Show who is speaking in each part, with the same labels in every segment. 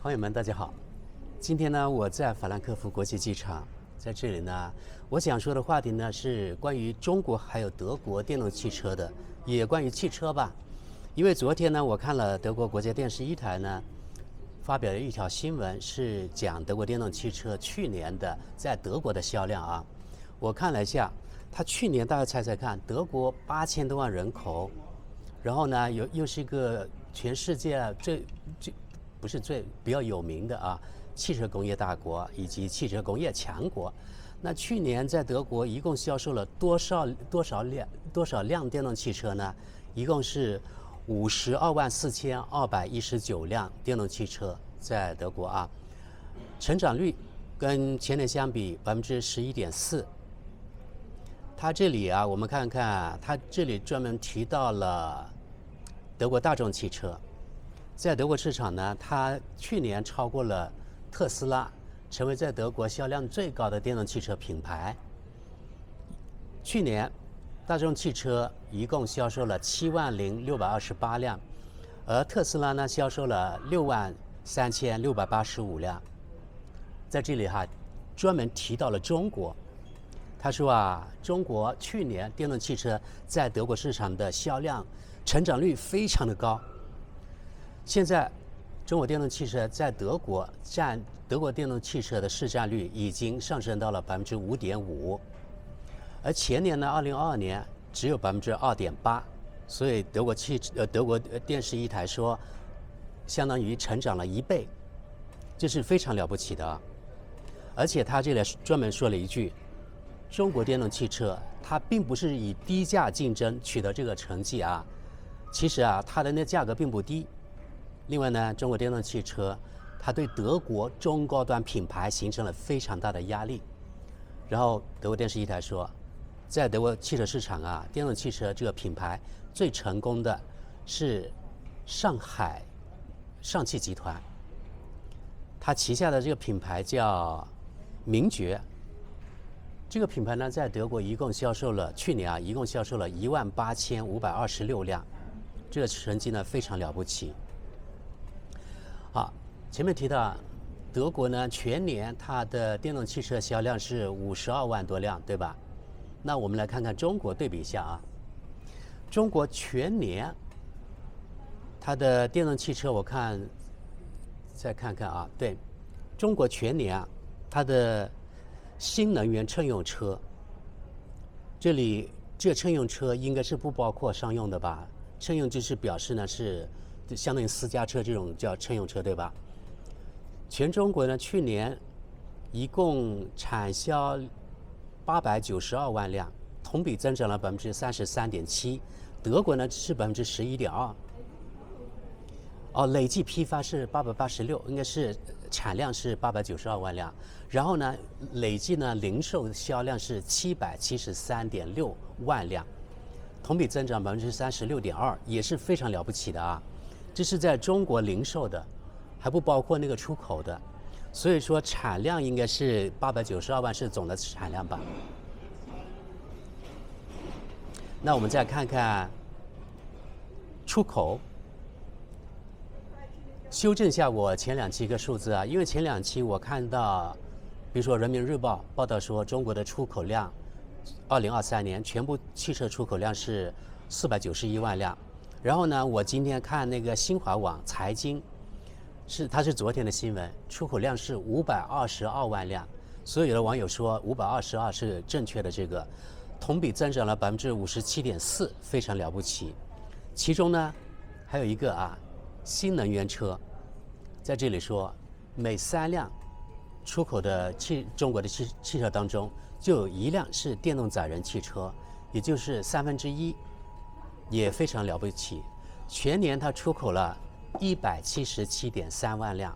Speaker 1: 朋友们，大家好。今天呢，我在法兰克福国际机场，在这里呢，我想说的话题呢是关于中国还有德国电动汽车的，也关于汽车吧。因为昨天呢，我看了德国国家电视一台呢发表了一条新闻，是讲德国电动汽车去年的在德国的销量啊。我看了一下，它去年大家猜猜看，德国8000多万人口，然后呢又是一个全世界不是最比较有名的啊汽车工业大国以及汽车工业强国。那去年在德国一共销售了多少辆电动汽车呢？一共是524219辆电动汽车在德国啊，成长率跟前年相比11.4%。它这里啊，我们看看，它这里专门提到了德国大众汽车。在德国市场呢，它去年超过了特斯拉，成为在德国销量最高的电动汽车品牌。去年，大众汽车一共销售了70628辆，而特斯拉呢销售了63685辆。在这里哈，专门提到了中国。他说啊，中国去年电动汽车在德国市场的销量成长率非常的高。现在，中国电动汽车在德国占德国电动汽车的市占率已经上升到了5.5%，而前年呢，2022年只有2.8%，所以德国电视一台说，相当于成长了1倍，这是非常了不起的啊！而且他这里专门说了一句，中国电动汽车它并不是以低价竞争取得这个成绩啊，其实啊，它的那价格并不低。另外呢，中国电动汽车它对德国中高端品牌形成了非常大的压力。然后德国电视一台说，在德国汽车市场啊，电动汽车这个品牌最成功的是上海上汽集团，它旗下的这个品牌叫名爵。这个品牌呢，在德国去年啊，一共销售了18526辆，这个成绩呢非常了不起。好，前面提到德国呢，全年它的电动汽车销量是52万多辆，对吧？那我们来看看中国，对比一下啊。中国全年它的电动汽车，再看看啊，对，中国全年啊，它的新能源乘用车，这个乘用车应该是不包括商用的吧？乘用就是表示呢是相当于私家车这种叫乘用车，对吧？全中国呢，去年一共产销892万辆，同比增长了33.7%。德国呢是11.2%。累计批发是886，应该是产量是892万辆。然后呢，累计呢零售销量是773.6万辆，同比增长36.2%，也是非常了不起的啊。这是在中国零售的，还不包括那个出口的，所以说产量应该是892万是总的产量吧。那我们再看看出口，修正一下我前2期一个数字啊，因为前2期我看到，比如说人民日报报道说中国的出口量，2023年全部汽车出口量是491万辆。然后呢，我今天看那个新华网财经，它是昨天的新闻，出口量是522万辆，所以有的网友说522是正确的，这个同比增长了57.4%，非常了不起。其中呢，还有一个啊，新能源车，在这里说每3辆出口的中国的汽车当中，就有1辆是电动载人汽车，也就是1/3。也非常了不起，全年它出口了177.3万辆，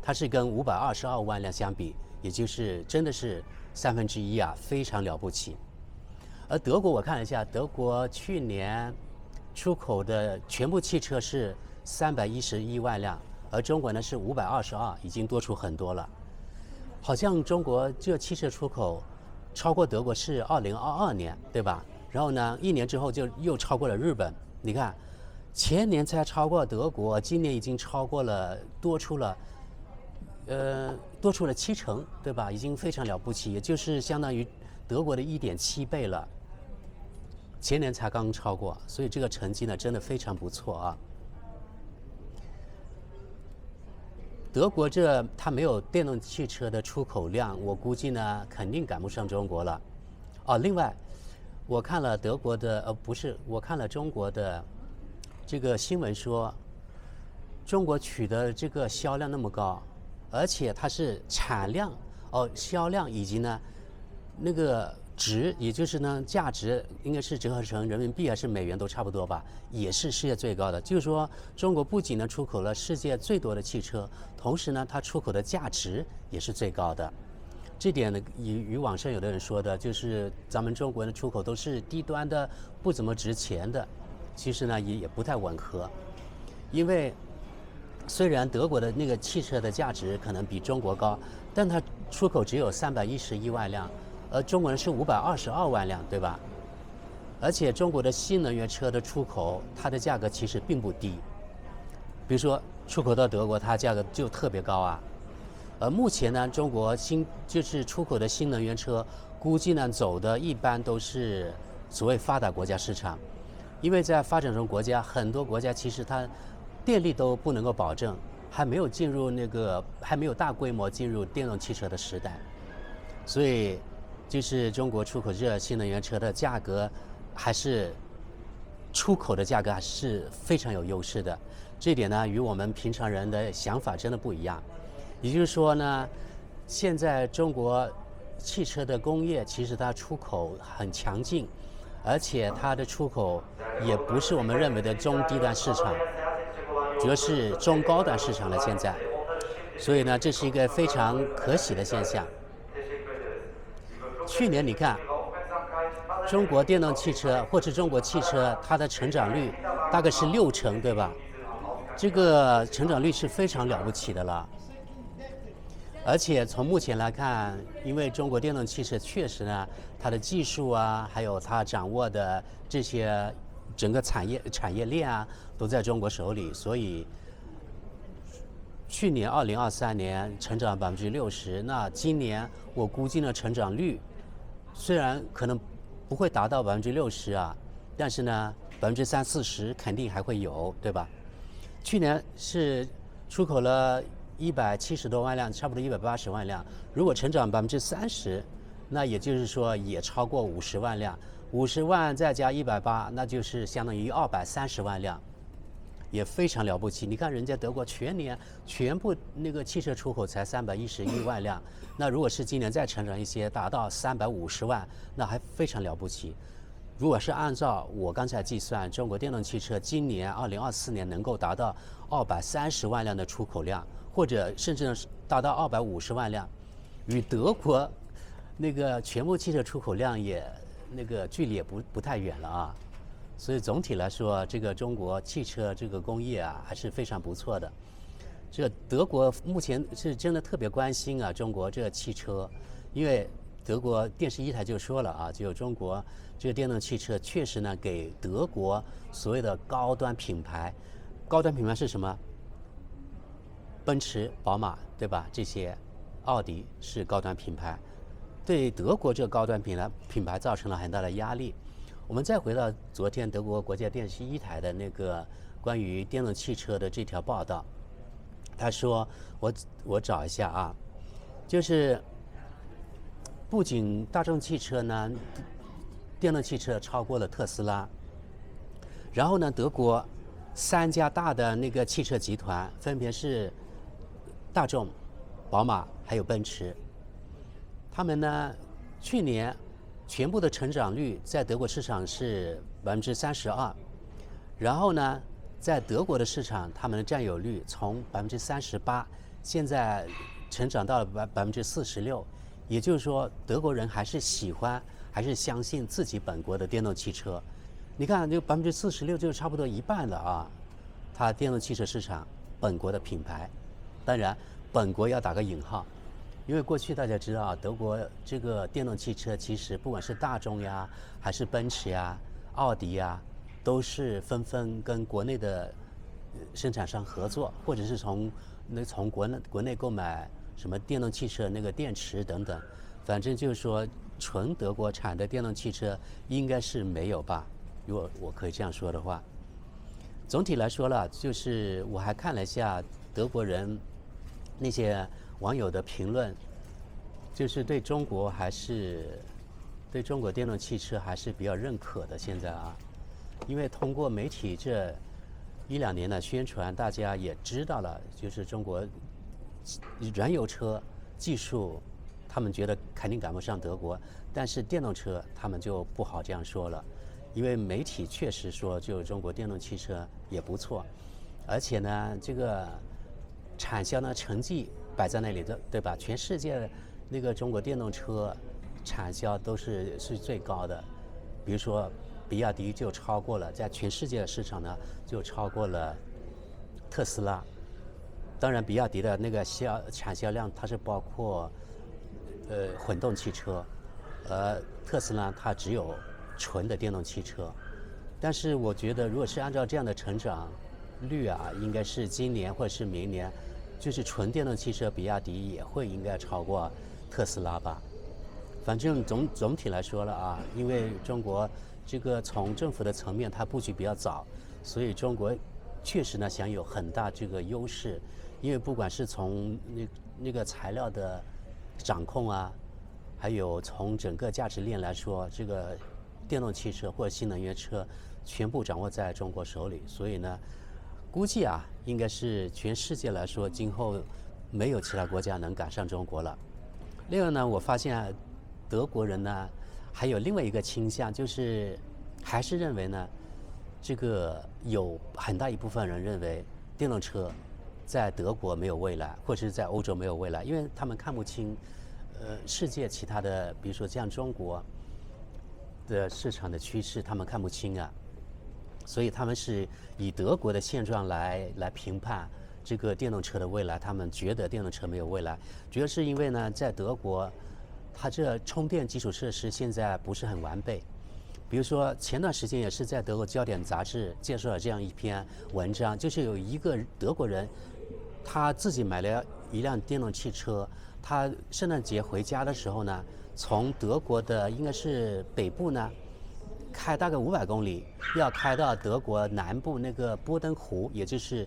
Speaker 1: 它是跟522万辆相比，也就是真的是1/3啊，非常了不起。而德国我看了一下，德国去年出口的全部汽车是311万辆，而中国呢是522，已经多出很多了。好像中国这汽车出口超过德国是2022年，对吧？然后呢，1年之后就又超过了日本。你看，前年才超过德国，今年已经超过了，多出了多出了70%，对吧？已经非常了不起，也就是相当于德国的1.7倍了。前年才刚超过，所以这个成绩呢真的非常不错啊。德国它没有电动汽车的出口量，我估计呢肯定赶不上中国了。哦，另外，我看了德国的不是，我看了中国的这个新闻说，中国取得这个销量那么高，而且它是产量销量以及呢那个值，也就是呢价值应该是折合成人民币还是美元都差不多吧，也是世界最高的。就是说，中国不仅呢出口了世界最多的汽车，同时呢它出口的价值也是最高的。这点呢与网上有的人说的，就是咱们中国的出口都是低端的，不怎么值钱的，其实呢也不太吻合。因为虽然德国的那个汽车的价值可能比中国高，但它出口只有311万辆。而中国人是522万辆，对吧？而且中国的新能源车的出口，它的价格其实并不低。比如说出口到德国，它价格就特别高啊。目前呢，中国就是出口的新能源车，估计呢走的一般都是所谓发达国家市场，因为在发展中国家，很多国家其实它电力都不能够保证，还没有大规模进入电动汽车的时代，所以。就是中国出口这新能源车的价格，还是出口的价格还是非常有优势的。这一点呢，与我们平常人的想法真的不一样。也就是说呢，现在中国汽车的工业其实它出口很强劲，而且它的出口也不是我们认为的中低端市场，主要是中高端市场了现在。所以呢，这是一个非常可喜的现象。去年你看，中国电动汽车或者中国汽车，它的成长率大概是60%，对吧？这个成长率是非常了不起的了。而且从目前来看，因为中国电动汽车确实呢，它的技术啊，还有它掌握的这些整个产业链啊，都在中国手里，所以去年2023年成长60%，那今年我估计呢成长率。虽然可能不会达到60%啊，但是呢，30-40%肯定还会有，对吧？去年是出口了170多万辆，差不多180万辆。如果成长30%，那也就是说也超过50万辆。50万再加180，那就是相当于230万辆，也非常了不起。你看人家德国全年全部那个汽车出口才311万辆。那如果是今年再成长一些，达到350万，那还非常了不起。如果是按照我刚才计算，中国电动汽车今年2024年能够达到230万辆的出口量，或者甚至达到250万辆，与德国那个全部汽车出口量也那个距离也不太远了啊。所以总体来说，这个中国汽车这个工业啊，还是非常不错的。这德国目前是真的特别关心啊，中国这个汽车，因为德国电视一台就说了啊，就中国这个电动汽车确实呢，给德国所谓的高端品牌是什么？奔驰、宝马，对吧？这些，奥迪是高端品牌，对德国这个高端品牌造成了很大的压力。我们再回到昨天德国国家电视一台的那个关于电动汽车的这条报道。他说：“我找一下啊，就是不仅大众汽车呢，电动汽车超过了特斯拉，然后呢，德国3家大的那个汽车集团分别是大众、宝马还有奔驰，他们呢去年全部的成长率在德国市场是32%，然后呢。”在德国的市场，他们的占有率从38%，现在成长到了46%，也就是说，德国人还是相信自己本国的电动汽车。你看，这个46%就差不多一半了啊。它电动汽车市场本国的品牌，当然本国要打个引号，因为过去大家知道，德国这个电动汽车其实不管是大众呀，还是奔驰呀、奥迪呀。都是纷纷跟国内的生产商合作，或者是从国内购买什么电动汽车那个电池等等，反正就是说纯德国产的电动汽车应该是没有吧，如果我可以这样说的话。总体来说了，就是我还看了一下德国人那些网友的评论，就是对中国电动汽车还是比较认可的。现在啊，因为通过媒体这1-2年的宣传，大家也知道了，就是中国燃油车技术，他们觉得肯定赶不上德国，但是电动车他们就不好这样说了。因为媒体确实说，就中国电动汽车也不错，而且呢，这个产销呢成绩摆在那里的，对吧？全世界那个中国电动车产销都是最高的，比如说比亚迪就超过了，在全世界的市场呢就超过了特斯拉。当然，比亚迪的那个产销量它是包括混动汽车，而特斯拉它只有纯的电动汽车。但是我觉得，如果是按照这样的成长率啊，应该是今年或者是明年，就是纯电动汽车，比亚迪也会应该超过特斯拉吧。反正总体来说了啊，因为中国这个从政府的层面它布局比较早，所以中国确实呢享有很大这个优势。因为不管是从那个材料的掌控啊，还有从整个价值链来说，这个电动汽车或者新能源车全部掌握在中国手里，所以呢，估计啊，应该是全世界来说，今后没有其他国家能赶上中国了。另外呢，我发现德国人呢还有另外一个倾向，就是还是认为呢，这个有很大一部分人认为电动车在德国没有未来，或者是在欧洲没有未来，因为他们看不清世界其他的，比如说像中国的市场的趋势，他们看不清啊，所以他们是以德国的现状来评判这个电动车的未来。他们觉得电动车没有未来，主要是因为呢，在德国，它这充电基础设施现在不是很完备。比如说前段时间也是在德国焦点杂志介绍了这样一篇文章，就是有一个德国人，他自己买了一辆电动汽车，他圣诞节回家的时候呢，从德国的应该是北部呢，开大概500公里，要开到德国南部那个波登湖，也就是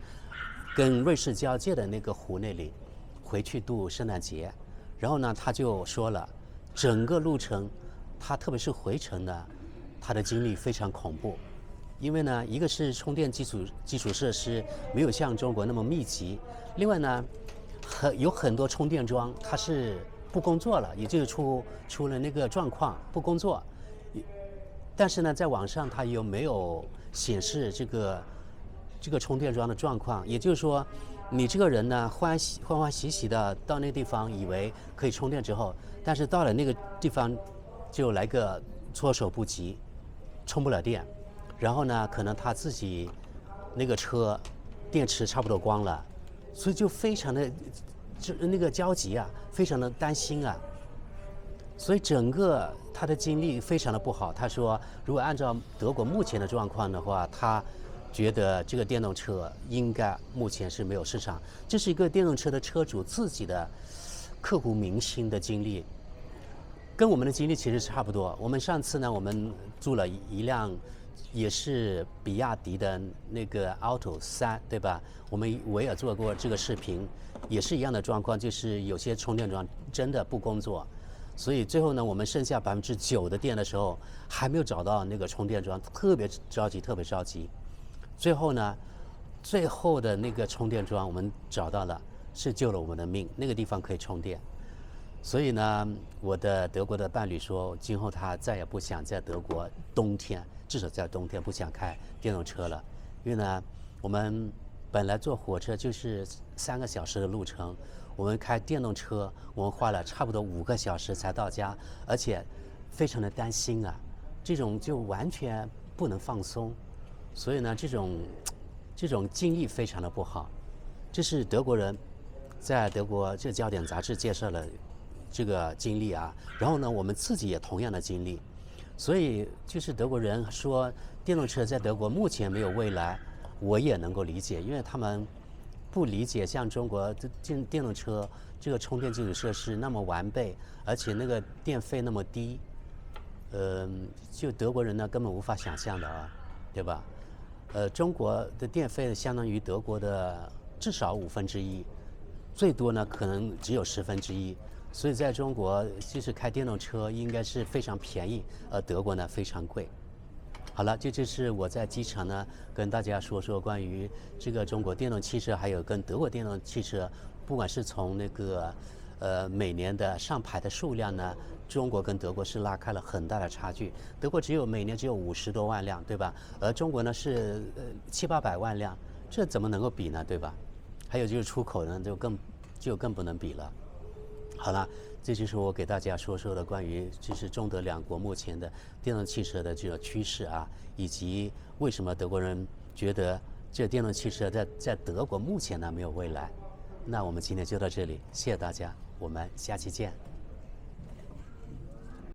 Speaker 1: 跟瑞士交界的那个湖那里，回去度圣诞节。然后呢，他就说了，整个路程，他特别是回程呢，他的经历非常恐怖。因为呢，一个是充电基础设施没有像中国那么密集，另外呢，有很多充电桩它是不工作了，也就是出了那个状况不工作。但是呢，在网上它又没有显示这个充电桩的状况，也就是说，你这个人呢欢欢喜喜的到那个地方，以为可以充电之后，但是到了那个地方就来个措手不及，充不了电。然后呢，可能他自己那个车电池差不多光了，所以就非常的那个焦急啊，非常的担心啊。所以整个他的经历非常的不好。他说，如果按照德国目前的状况的话，他觉得这个电动车应该目前是没有市场。这是一个电动车的车主自己的刻骨铭心的经历，跟我们的经历其实差不多。我们上次呢，我们租了一辆也是比亚迪的那个 Alto 3，对吧？我也做过这个视频，也是一样的状况，就是有些充电桩真的不工作，所以最后呢，我们剩下9%的电的时候，还没有找到那个充电桩，特别着急。最后呢，最后的那个充电桩我们找到了，是救了我们的命，那个地方可以充电。所以呢，我的德国的伴侣说，今后他再也不想在德国冬天，至少在冬天不想开电动车了，因为呢，我们本来坐火车就是3个小时的路程，我们开电动车，我们花了差不多5个小时才到家，而且非常的担心啊，这种就完全不能放松，所以呢，这种经历非常的不好。这是德国人在德国这焦点杂志介绍了这个经历啊，然后呢，我们自己也同样的经历，所以就是德国人说电动车在德国目前没有未来，我也能够理解，因为他们不理解像中国这电动车这个充电基础设施那么完备，而且那个电费那么低，就德国人呢根本无法想象的啊，对吧？中国的电费相当于德国的至少1/5，最多呢可能只有1/10，所以在中国即使开电动车应该是非常便宜，而德国呢非常贵。好了，这就是我在机场呢跟大家说说关于这个中国电动汽车，还有跟德国电动汽车，不管是从那个每年的上牌的数量呢，中国跟德国是拉开了很大的差距。德国每年只有50多万辆，对吧？而中国呢是700-800万辆，这怎么能够比呢，对吧？还有就是出口呢就更不能比了。好了，这就是我给大家说说的关于就是中德两国目前的电动汽车的这个趋势啊，以及为什么德国人觉得这电动汽车在德国目前呢没有未来。那我们今天就到这里，谢谢大家，我们下期见。